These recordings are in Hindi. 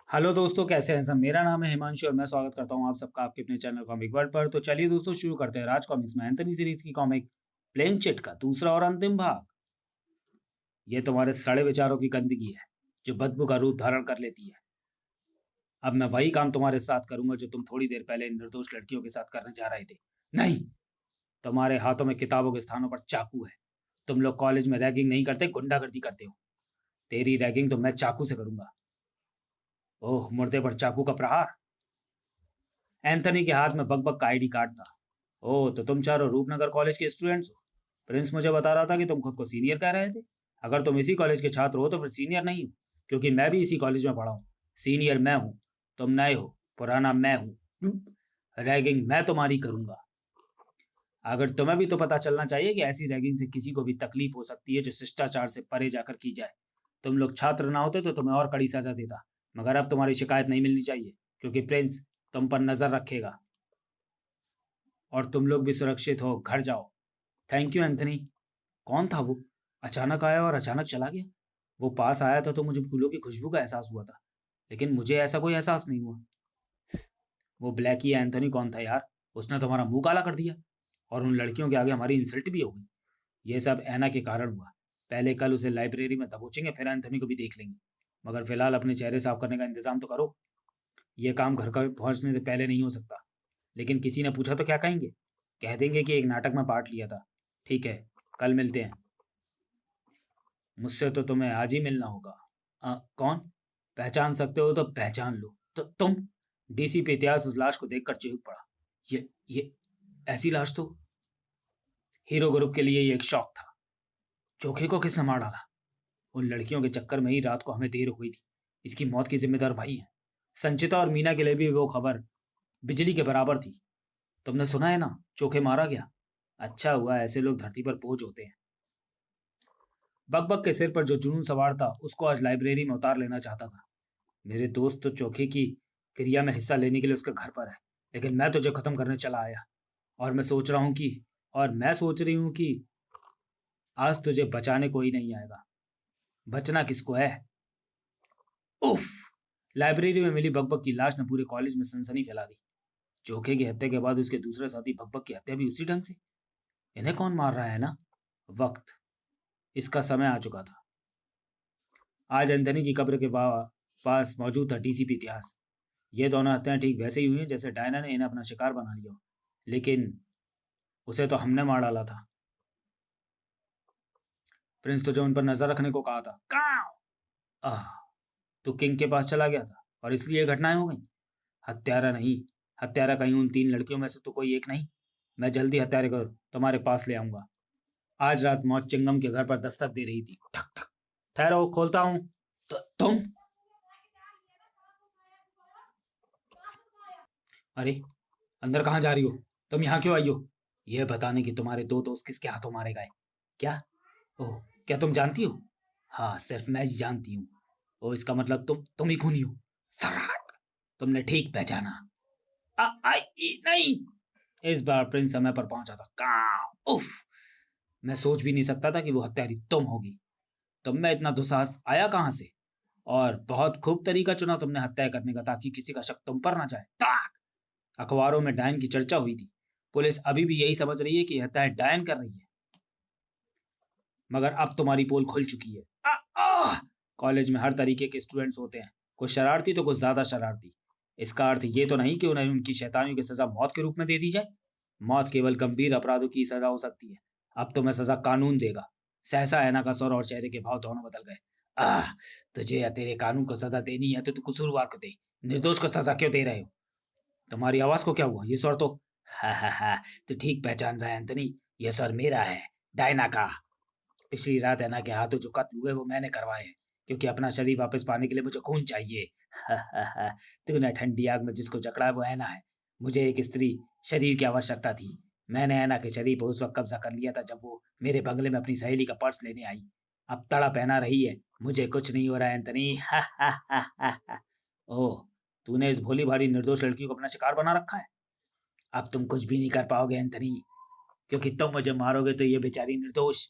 हेलो दोस्तों, कैसे हैं सब। मेरा नाम है हिमांशु और मैं स्वागत करता हूं आप सबका आपके अपने चैनल कॉमिक वर्ल्ड पर। तो चलिए दोस्तों, शुरू करते हैं राज कॉमिक्स में एंथनी सीरीज की कॉमिक प्लेन चिट का दूसरा और अंतिम भाग। ये तुम्हारे सड़े विचारों की गंदगी है जो बदबू का रूप धारण कर लेती है। अब मैं वही काम तुम्हारे साथ करूंगा जो तुम थोड़ी देर पहले इन निर्दोष लड़कियों के साथ करने जा रहे थे। नहीं, तुम्हारे हाथों में किताबों के स्थानों पर चाकू है। तुम लोग कॉलेज में रैगिंग नहीं करते, गुंडागर्दी करते हो। तेरी रैगिंग तो मैं चाकू से करूंगा। ओह, मुर्दे पर चाकू का प्रहार। एंथनी के हाथ में बकबक का आईडी कार्ड था। ओह, तो तुम चारों रूपनगर कॉलेज के स्टूडेंट्स हो। प्रिंस मुझे बता रहा था कि तुम खुद को सीनियर कह रहे थे। अगर तुम इसी कॉलेज के छात्र हो तो फिर सीनियर नहीं हो, क्योंकि मैं भी इसी कॉलेज में पढ़ा हूँ। सीनियर मैं हूँ, तुम नए हो। पुराना मैं हूँ। रैगिंग मैं तुम्हारी करूंगा। अगर तुम्हें भी तो पता चलना चाहिए कि ऐसी रैगिंग से किसी को भी तकलीफ हो सकती है जो शिष्टाचार से परे जाकर की जाए। तुम लोग छात्र ना होते तो तुम्हें और कड़ी सजा देता, मगर अब तुम्हारी शिकायत नहीं मिलनी चाहिए, क्योंकि प्रिंस तुम पर नजर रखेगा। और तुम लोग भी सुरक्षित हो, घर जाओ। Thank you Anthony. कौन था वो? अचानक आया और अचानक चला गया। वो पास आया था तो मुझे फूलों की खुशबू का एहसास हुआ था, लेकिन मुझे ऐसा कोई एहसास नहीं हुआ। वो ब्लैकी या एंथनी कौन था यार? उसने तो हमारा मुंह काला कर दिया, और उन लड़कियों के आगे हमारी इंसल्ट भी हो गई। ये सब ऐना के कारण हुआ। पहले कल उसे लाइब्रेरी में दबोचेंगे, फिर एंथनी को भी देख लेंगे। मगर फिलहाल अपने चेहरे साफ करने का इंतजाम तो करो। ये काम घर का पहुंचने से पहले नहीं हो सकता। लेकिन किसी ने पूछा तो क्या कहेंगे? कह देंगे कि एक नाटक में पार्ट लिया था। ठीक है, कल मिलते हैं। मुझसे तो तुम्हें आज ही मिलना होगा। कौन? पहचान सकते हो तो पहचान लो। तो तुम? डीसीपी इतिहास उस लाश को देखकर चीख पड़ा। ये ऐसी लाश तो हीरो ग्रुप के लिए ये एक शौक था। चोखे को किसने मार डाला? उन लड़कियों के चक्कर में ही रात को हमें देर हो गई थी। इसकी मौत की जिम्मेदार वही है। संचिता और मीना के लिए भी वो खबर बिजली के बराबर थी। तुमने सुना है ना, चोखे मारा गया। अच्छा हुआ, ऐसे लोग धरती पर बोझ होते हैं। बकबक के सिर पर जो जुनून सवार था उसको आज लाइब्रेरी में उतार लेना चाहता था। मेरे दोस्त तो चोखे की क्रिया में हिस्सा लेने के लिए उसके घर पर है, लेकिन मैं तुझे खत्म करने चला आया। और मैं सोच रहा हूँ कि और मैं सोच रही हूँ कि आज तुझे बचाने कोई नहीं आएगा। बचना किसको है? उफ! लाइब्रेरी में मिली बकबक की लाश ने पूरे कॉलेज में सनसनी फैला दी। चोखे की हत्या के बाद उसके दूसरे साथी बकबक की हत्या भी उसी ढंग से। इन्हें कौन मार रहा है ना? वक्त, इसका समय आ चुका था। आज एंथनी की कब्र के पास मौजूद था डीसीपी इतिहास। ये दोनों हत्याएं ठीक वैसे ही हुई हैं जैसे डायना ने इन्हें अपना शिकार बना लिया हो। लेकिन उसे तो हमने मार डाला था। प्रिंस तुझे उन पर नजर रखने को कहा था। काव! आह! तू किंग के पास चला गया था और इसलिए ये घटनाएं हो गई। हत्यारा नहीं, हत्यारा कहीं उन तीन लड़कियों में से तो कोई एक नहीं। मैं जल्दी हत्यारे को तुम्हारे पास ले आऊंगा। आज रात मौत चिंगम के घर पर दस्तक दे रही थी। ठक ठक। ठहरो, खोलता हूँ। तो तुम? अरे, अंदर कहाँ जा रही हो? तुम यहाँ क्यों आई हो? यह बताने कि तुम्हारे दो दोस्त किसके हाथों मारे गए। क्या? ओह, क्या तुम जानती हो? हाँ, सिर्फ मैं ही जानती हूँ। ओह, इसका मतलब तुम ही खूनी हो। सराट! तुमने ठीक पहचाना। नहीं! इस बार प्रिंस समय पर पहुंचा था। काम! उफ! मैं सोच भी नहीं सकता था कि वो हत्यारी तुम होगी। तुम में इतना दुस्साहस आया कहाँ से? और बहुत खूब तरीका चुना तुमने हत्या करने का, ताकि किसी का शक तुम पर ना जाए। ताक! अखबारों में डायन की चर्चा हुई थी। पुलिस अभी भी यही समझ रही है कि हत्याएं डायन कर रही है, मगर अब तुम्हारी पोल खुल चुकी है। कॉलेज में हर तरीके के स्टूडेंट्स होते हैं, कुछ शरारती तो कुछ ज्यादा शरारती। इसका अर्थ ये तो नहीं कि उन्हें उनकी शैतानियों की सजा मौत के रूप में दे दी जाए। मौत केवल गंभीर अपराधों की सजा हो सकती है। अब तुम्हें सजा कानून देगा। सहसा ऐना का स्वर और चेहरे के भाव दोनों बदल गए। आह! तुझे या तेरे कानून को सजा देनी है तो तू कसूरवार को दे। निर्दोष को सजा क्यों दे रहे हो? तुम्हारी आवाज को क्या हुआ? ये स्वर तो हा हा हा, तू ठीक पहचान रहा है एंथनी। यह स्वर मेरा है, डायना का। पिछली रात ऐना के हाथों जो कत्ल हुए वो मैंने करवाए हैं, क्योंकि अपना शरीर वापस पाने के लिए मुझे खून चाहिए। तूने ठंडी आग में जिसको जकड़ा है वो ऐना है। मुझे एक स्त्री शरीर की आवश्यकता थी। मैंने ऐना के शरीर पर उस वक्त कब्जा कर लिया था जब वो मेरे बंगले में अपनी सहेली का पर्स लेने आई। अब तड़प ऐना रही है। मुझे कुछ नहीं हो रहा है एंथनी। ओह, तूने इस भोली भाली निर्दोष लड़की को अपना शिकार बना रखा है। अब तुम कुछ भी नहीं कर पाओगे एंथनी, क्योंकि तुम मुझे मारोगे तो ये बेचारी निर्दोष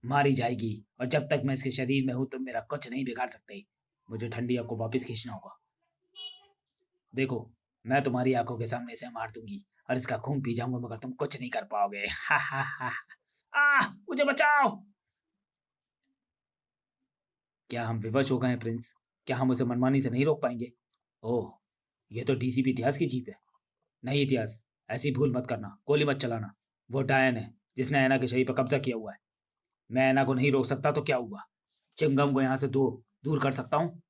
मारी जाएगी, और जब तक मैं इसके शरीर में हूं तुम मेरा कुछ नहीं बिगाड़ सकते। मुझे ठंडी आग को वापस खींचना होगा। देखो, मैं तुम्हारी आंखों के सामने इसे मार दूंगी और इसका खून पी जाऊंगा, मगर तुम कुछ नहीं कर पाओगे। हा हा हा। मुझे बचाओ। क्या हम विवश हो गए हैं प्रिंस? क्या हम उसे मनमानी से नहीं रोक पाएंगे? ओह, ये तो डीसीपी इतिहास की जीप है। नहीं इतिहास, ऐसी भूल मत करना, गोली मत चलाना। वो डायन है जिसने ऐना के शरीर पर कब्जा किया हुआ है। मैं ऐना को नहीं रोक सकता तो क्या हुआ? चिंगम को यहाँ से दूर कर सकता हूँ।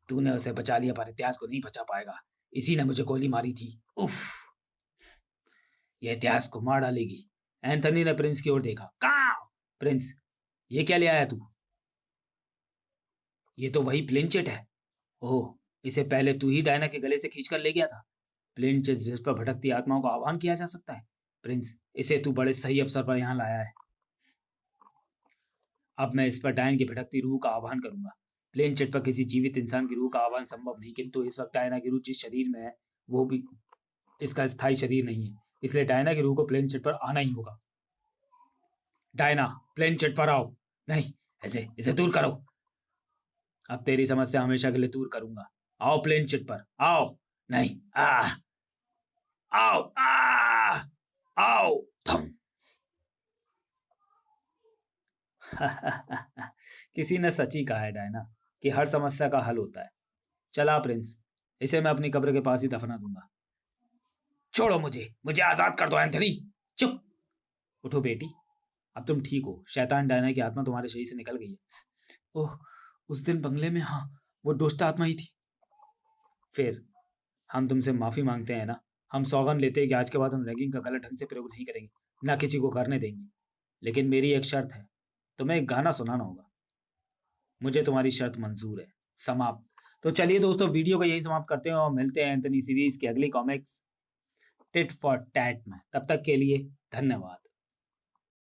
तूने उसे बचा लिया पर इतिहास को नहीं बचा पाएगा। इसी ने मुझे गोली मारी थी। उफ, ये इतिहास को मार डालेगी। एंथनी ने प्रिंस की ओर देखा। कहाँ? प्रिंस, ये क्या ले आया तू? ये तो वही प्लेनचेट है। ओह, इसे पहले तू ही डायना के गले से खींचकर ले गया था। प्लेनचेट जिस पर भटकती आत्माओं का आह्वान किया जा सकता है। प्रिंस, इसे तू बड़े सही अवसर पर यहाँ लाया है। अब मैं इस पर डायन की भटकती रूह का आह्वान करूंगा। प्लेनचेट पर किसी जीवित इंसान की रूह का आह्वान संभव नहीं, किंतु इस वक्त डायना की रूह जिस शरीर में है वो भी इसका स्थायी शरीर नहीं है। इसलिए डायना की रूह को प्लेनचेट पर आना ही होगा। डायना, प्लेनचेट पर आओ। नहीं, ऐसे इसे दूर करो। अब तेरी समस्या हमेशा के लिए दूर करूंगा। आओ प्लेनचेट पर आओ। नहीं, आओ, आओ, थम। किसी ने सच ही कहा है डायना कि हर समस्या का हल होता है। चला प्रिंस, इसे मैं अपनी कब्र के पास ही दफना दूंगा। छोड़ो मुझे, मुझे आजाद कर दो एंथनी। चुप। उठो बेटी, अब तुम ठीक हो। शैतान डायना की आत्मा तुम्हारे शरीर से निकल गई है। ओह, उस दिन बंगले में, हाँ, वो दुष्ट आत्मा ही थी। फिर हम तुमसे माफी मांगते हैं ना। हम सौगंध लेते हैं कि आज के बाद हम रैगिंग का गलत ढंग से प्रयोग नहीं करेंगे, ना किसी को करने देंगे। लेकिन मेरी एक शर्त है, तुम्हें एक गाना सुनाना होगा। मुझे तुम्हारी शर्त मंजूर है। समाप्त। तो चलिए दोस्तों, वीडियो को यही समाप्त करते हैं और मिलते हैं एंथनी सीरीज की अगली कॉमिक्स टिट फॉर टैट में। तब तक के लिए धन्यवाद।